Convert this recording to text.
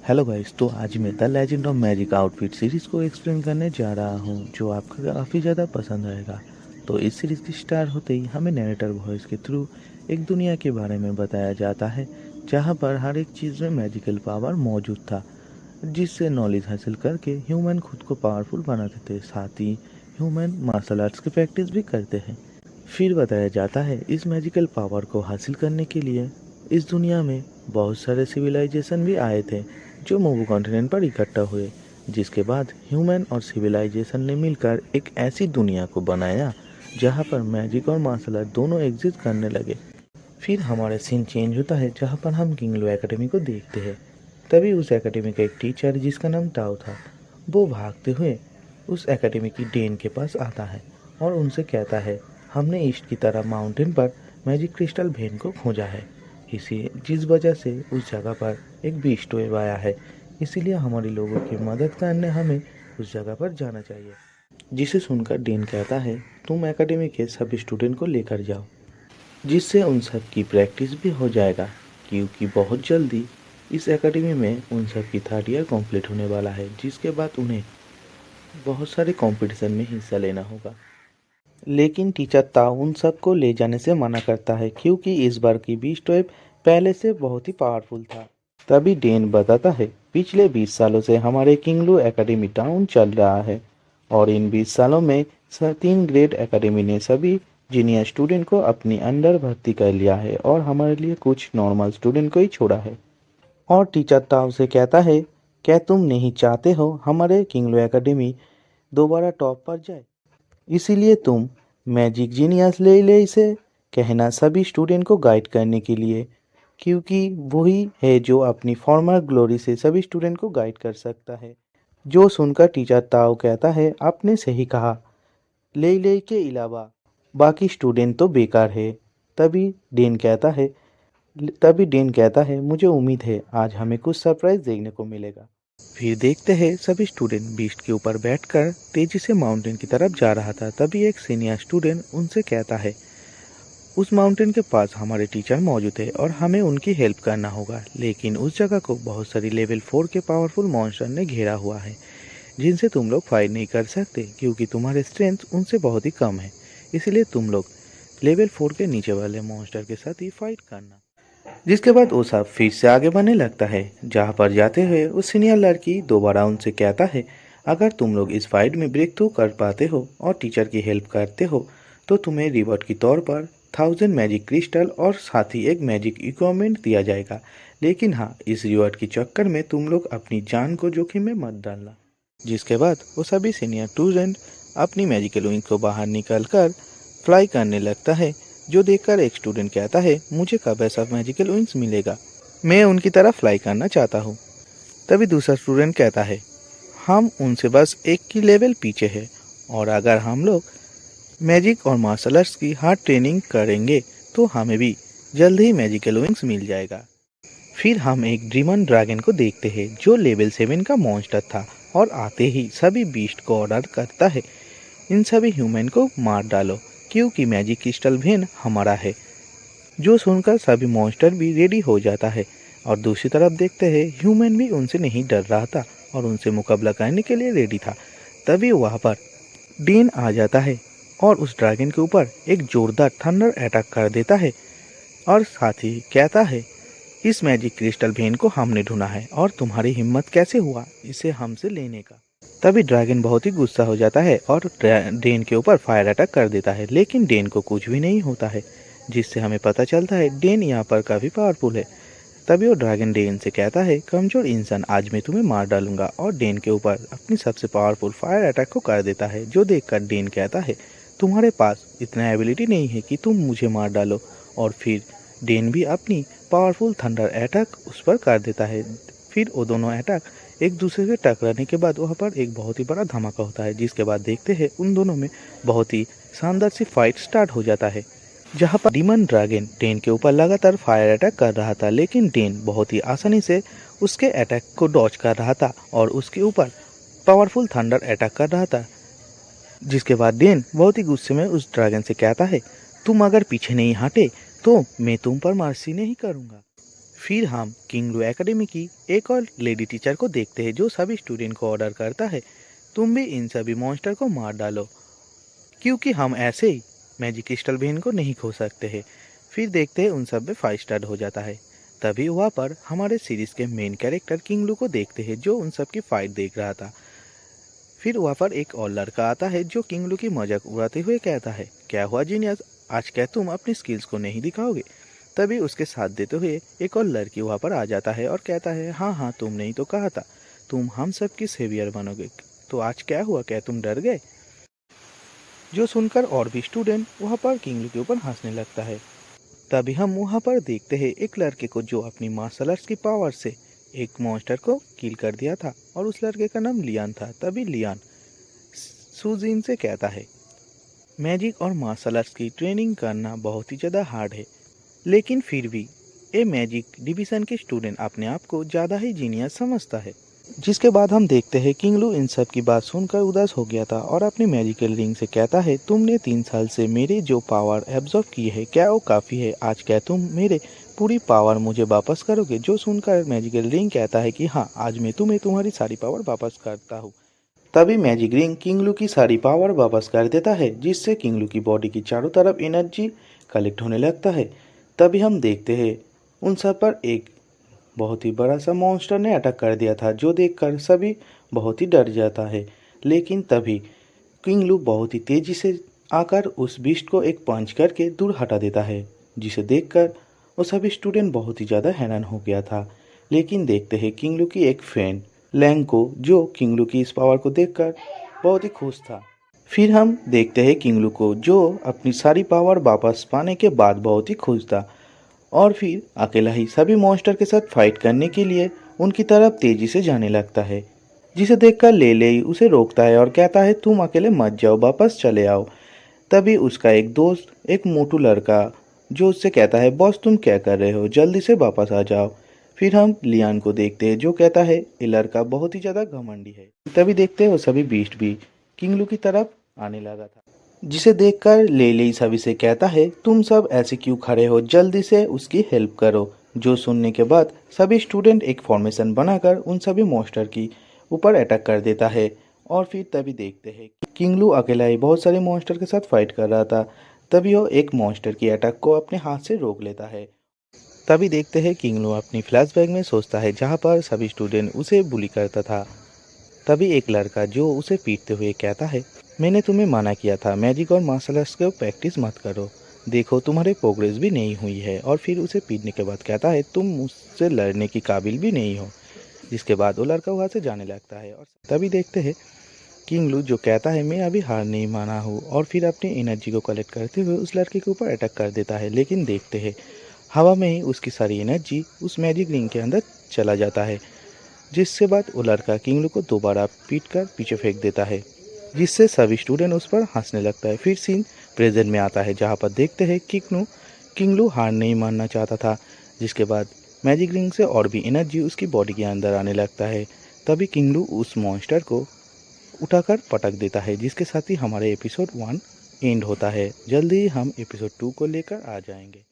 Hello guys, तो आज मैं the legend of magic outfit series को एक्सप्लेन करने जा रहा हूँ जो आपको काफ़ी ज़्यादा पसंद आएगा। तो इस सीरीज़ की स्टार्ट होते ही हमें नरेटर वॉइस के थ्रू एक दुनिया के बारे में बताया जाता है जहाँ पर हर एक चीज़ में मैजिकल पावर मौजूद था, जिससे नॉलेज हासिल करके ह्यूमन खुद को पावरफुल बनाते थे। साथ ही ह्यूमन मार्शल आर्ट्स की प्रैक्टिस भी करते हैं। फिर बताया जाता है इस मैजिकल पावर को हासिल करने के लिए इस दुनिया में बहुत सारे सिविलाइजेशन भी आए थे जो मोबू कॉन्टिनेंट पर इकट्ठा हुए, जिसके बाद ह्यूमन और सिविलाइजेशन ने मिलकर एक ऐसी दुनिया को बनाया जहाँ पर मैजिक और मार्शल आर्ट दोनों एग्जिस्ट करने लगे। फिर हमारा सीन चेंज होता है जहाँ पर हम किंगलो एकेडमी को देखते हैं। तभी उस एकेडमी का एक टीचर जिसका नाम टाओ था, वो भागते हुए उस एकेडमी की डेन के पास आता है और उनसे कहता है, हमने ईस्ट की तरफ माउंटेन पर मैजिक क्रिस्टल भेन को खोजा है, इसी जिस वजह से उस जगह पर एक बीस्ट वेव आया है, इसीलिए हमारे लोगों की मदद करने हमें उस जगह पर जाना चाहिए। जिसे सुनकर डेन कहता है, तुम एकेडमी के सभी स्टूडेंट को लेकर जाओ, जिससे उन सब की प्रैक्टिस भी हो जाएगा, क्योंकि बहुत जल्दी इस एकेडमी में उन सब की थर्ड ईयर कंप्लीट होने वाला है, जिसके बाद उन्हें बहुत सारे कंपटीशन में हिस्सा लेना होगा। लेकिन टीचर ताऊ उन सबको ले जाने से मना करता है क्योंकि इस बार की बीस्ट वेव पहले से बहुत ही पावरफुल था। तभी डेन बताता है, पिछले 20 सालों से हमारे किंगलू एकेडमी डाउन चल रहा है और इन 20 सालों में 3 ग्रेड एकेडमी ने सभी जीनियर स्टूडेंट को अपनी अंडर भर्ती कर लिया है और हमारे लिए कुछ नॉर्मल स्टूडेंट को ही छोड़ा है। और टीचर ताऊ से कहता है, क्या तुम नहीं चाहते हो हमारे किंगलू एकेडमी दोबारा टॉप पर जाए? इसीलिए तुम मैजिक जीनियस ले ले इसे कहना सभी स्टूडेंट को गाइड करने के लिए, क्योंकि वही है जो अपनी फॉर्मर ग्लोरी से सभी स्टूडेंट को गाइड कर सकता है। जो सुनकर टीचर ताओ कहता है, आपने सही कहा, ले के अलावा बाकी स्टूडेंट तो बेकार है। तभी डेन कहता है मुझे उम्मीद है आज हमें कुछ सरप्राइज देखने को मिलेगा। फिर देखते हैं सभी स्टूडेंट बीस्ट के ऊपर बैठकर तेजी से माउंटेन की तरफ जा रहा था। तभी एक सीनियर स्टूडेंट उनसे कहता है, उस माउंटेन के पास हमारे टीचर मौजूद है और हमें उनकी हेल्प करना होगा, लेकिन उस जगह को बहुत सारी लेवल 4 के पावरफुल मॉन्स्टर ने घेरा हुआ है जिनसे तुम लोग फाइट नहीं कर सकते क्योंकि तुम्हारे स्ट्रेंथ उनसे बहुत ही कम है। इसलिए तुम लोग लेवल 4 के नीचे वाले मॉन्स्टर के साथ ही फाइट करना। जिसके बाद वो सब फिर से आगे बढ़ने लगता है। जहाँ पर जाते हुए उस सीनियर लड़की दोबारा उनसे कहता है, अगर तुम लोग इस फाइट में ब्रेक थ्रू कर पाते हो और टीचर की हेल्प करते हो तो तुम्हें रिवॉर्ड के तौर पर 1000 मैजिक क्रिस्टल और साथ ही एक मैजिक इक्विपमेंट दिया जाएगा। लेकिन हाँ, इस रिवॉर्ड के चक्कर में तुम लोग अपनी जान को जोखिम में मत डालना। जिसके बाद वो सभी सीनियर स्टूडेंट अपनी मैजिकल विंग को बाहर निकल कर फ्लाई करने लगता है। जो देखकर एक स्टूडेंट कहता है, मुझे कब ऐसा मैजिकल विंग्स मिलेगा, मैं उनकी तरह फ्लाई करना चाहता हूँ। तभी दूसरा स्टूडेंट कहता है, हम उनसे बस एक की लेवल पीछे है और अगर हम लोग मैजिक और मार्शल आर्ट्स की हार्ड ट्रेनिंग करेंगे तो हमें भी जल्द ही मैजिकल विंग्स मिल जाएगा। फिर हम एक ड्रीमन ड्रैगन को देखते हैं जो लेवल 7 का मॉन्स्टर था और आते ही सभी बीस्ट को ऑर्डर करता है, इन सभी ह्यूमन को मार डालो क्योंकि मैजिक क्रिस्टल भेन हमारा है। जो सुनकर सभी मॉन्स्टर भी रेडी हो जाता है और दूसरी तरफ देखते हैं ह्यूमन भी उनसे नहीं डर रहा था और उनसे मुकाबला करने के लिए रेडी था। तभी वहाँ पर डेन आ जाता है और उस ड्रैगन के ऊपर एक जोरदार थंडर अटैक कर देता है और साथ ही कहता है, इस मैजिक क्रिस्टल भेन को हमने ढूंढा है और तुम्हारी हिम्मत कैसे हुआ इसे हमसे लेने का। तभी ड्रैगन बहुत ही गुस्सा हो जाता है और डेन के ऊपर फायर अटैक कर देता है, लेकिन डेन को कुछ भी नहीं होता है, जिससे हमें पता चलता है डेन यहाँ पर काफ़ी पावरफुल है। तभी वो ड्रैगन डेन से कहता है, कमजोर इंसान, आज मैं तुम्हें मार डालूंगा, और डेन के ऊपर अपनी सबसे पावरफुल फायर अटैक को कर देता है। जो देखकर डेन कहता है, तुम्हारे पास इतना एबिलिटी नहीं है कि तुम मुझे मार डालो, और फिर डेन भी अपनी पावरफुल थंडर अटैक उस पर कर देता है। फिर वो दोनों अटैक एक दूसरे से टकराने के बाद वहाँ पर एक बहुत ही बड़ा धमाका होता है, जिसके बाद देखते हैं उन दोनों में बहुत ही शानदार सी फाइट स्टार्ट हो जाता है, जहाँ पर डीमन ड्रैगन डेन के ऊपर लगातार फायर अटैक कर रहा था, लेकिन डेन बहुत ही आसानी से उसके अटैक को डॉज कर रहा था और उसके ऊपर पावरफुल थंडर अटैक कर रहा था। जिसके बाद डेन बहुत ही गुस्से में उस ड्रैगन से कहता है, तुम अगर पीछे नहीं हटे तो मैं तुम पर मर्सी नहीं करूँगा। फिर हम किंगलू एकेडमी की एक और लेडी टीचर को देखते हैं जो सभी स्टूडेंट को ऑर्डर करता है, तुम भी इन सभी मॉन्स्टर को मार डालो क्योंकि हम ऐसे ही मैजिक क्रिस्टल बेन को नहीं खो सकते हैं। फिर देखते हैं उन सब में फाइट स्टार्ट हो जाता है। तभी वहाँ पर हमारे सीरीज के मेन कैरेक्टर किंगलू को देखते हैं जो उन सब की फाइट देख रहा था। फिर वहाँ पर एक और लड़का आता है जो किंगलू की मजाक उड़ाते हुए कहता है, क्या हुआ जीनियस, आज क्या तुम अपनी स्किल्स को नहीं दिखाओगे? तभी उसके साथ देते हुए एक और लड़की वहाँ पर आ जाता है और कहता है, हाँ हाँ तुमने ही तो कहा था तुम हम सब की सेवियर बनोगे, तो आज क्या हुआ, क्या तुम डर गए? जो सुनकर और भी स्टूडेंट वहाँ पर किंगलू के ऊपर हंसने लगता है। तभी हम वहाँ पर देखते हैं एक लड़के को जो अपनी मार्शल आर्ट्स की पावर से एक मॉन्स्टर को किल कर दिया था और उस लड़के का नाम लियान था। तभी लियान सुजीन से कहता है, मैजिक और मार्शल आर्ट्स की ट्रेनिंग करना बहुत ही ज़्यादा हार्ड है, लेकिन फिर भी ये मैजिक डिवीज़न के स्टूडेंट अपने आप को ज़्यादा ही जीनियस समझता है। जिसके बाद हम देखते हैं किंगलू इन सब की बात सुनकर उदास हो गया था और अपनी मैजिकल रिंग से कहता है, तुमने 3 साल से मेरे जो पावर एब्जॉर्ब की है क्या वो काफ़ी है? आज क्या तुम मेरे पूरी पावर मुझे वापस करोगे? जो सुनकर मैजिकल रिंग कहता है कि हाँ, आज मैं तुम्हें तुम्हारी सारी पावर वापस करता हूँ। तभी मैजिक रिंग किंगलू की सारी पावर वापस कर देता है, जिससे किंगलू की बॉडी की चारों तरफ एनर्जी कलेक्ट होने लगता है। तभी हम देखते हैं उन सब पर एक बहुत ही बड़ा सा मॉन्स्टर ने अटैक कर दिया था, जो देखकर सभी बहुत ही डर जाता है। लेकिन तभी किंगलू बहुत ही तेजी से आकर उस बीस्ट को एक पंच करके दूर हटा देता है, जिसे देखकर वो सभी स्टूडेंट बहुत ही ज़्यादा हैरान हो गया था। लेकिन देखते हैं किंगलू की एक फ्रेंड लैंग को, जो किंगलू की इस पावर को देखकर बहुत ही खुश था। फिर हम देखते हैं किंगलू को जो अपनी सारी पावर वापस पाने के बाद बहुत ही खुश था और फिर अकेला ही सभी मॉन्स्टर के साथ फाइट करने के लिए उनकी तरफ तेजी से जाने लगता है, जिसे देखकर लेई उसे रोकता है और कहता है, तुम अकेले मत जाओ, वापस चले आओ। तभी उसका एक दोस्त एक मोटू लड़का जो उससे कहता है, बॉस तुम क्या कर रहे हो, जल्दी से वापस आ जाओ। फिर हम लियान को देखते हैं जो कहता है, ये लड़का बहुत ही ज़्यादा घमंडी है। तभी देखते हैं वो सभी बीस्ट भी किंगलू की तरफ आने लगा था, जिसे देखकर लेई सभी से कहता है, तुम सब ऐसे क्यों खड़े हो, जल्दी से उसकी हेल्प करो। जो सुनने के बाद सभी स्टूडेंट एक फॉर्मेशन बनाकर उन सभी मॉन्स्टर की ऊपर अटैक कर देता है। और फिर तभी देखते हैं कि किंगलू अकेला ही बहुत सारे मॉन्स्टर के साथ फाइट कर रहा था। तभी वो एक मॉन्स्टर की अटैक को अपने हाथ से रोक लेता है। तभी देखते हैं किंगलू अपनी फ्लैशबैक में सोचता है जहाँ पर सभी स्टूडेंट उसे बुली करता था। तभी एक लड़का जो उसे पीटते हुए कहता है, मैंने तुम्हें मना किया था मैजिक और मार्शल आर्ट्स को प्रैक्टिस मत करो, देखो तुम्हारे प्रोग्रेस भी नहीं हुई है। और फिर उसे पीटने के बाद कहता है, तुम मुझसे लड़ने की काबिल भी नहीं हो। जिसके बाद वो लड़का वहाँ से जाने लगता है। और तभी देखते हैं किंगलू जो कहता है, मैं अभी हार नहीं माना हूँ, और फिर अपनी एनर्जी को कलेक्ट करते हुए उस लड़के के ऊपर अटैक कर देता है। लेकिन देखते हैं हवा में ही उसकी सारी एनर्जी उस मैजिक रिंग के अंदर चला जाता है, जिसके बाद वो लड़का किंगलू को दोबारा पीट कर पीछे फेंक देता है, जिससे सभी स्टूडेंट उस पर हंसने लगता है। फिर सीन प्रेजेंट में आता है जहाँ पर देखते हैं किंगलू हार नहीं मानना चाहता था, जिसके बाद मैजिक रिंग से और भी एनर्जी उसकी बॉडी के अंदर आने लगता है। तभी किंगलू उस मॉन्स्टर को उठाकर पटक देता है, जिसके साथ ही हमारे एपिसोड 1 एंड होता है। जल्दी ही हम एपिसोड 2 को लेकर आ जाएंगे।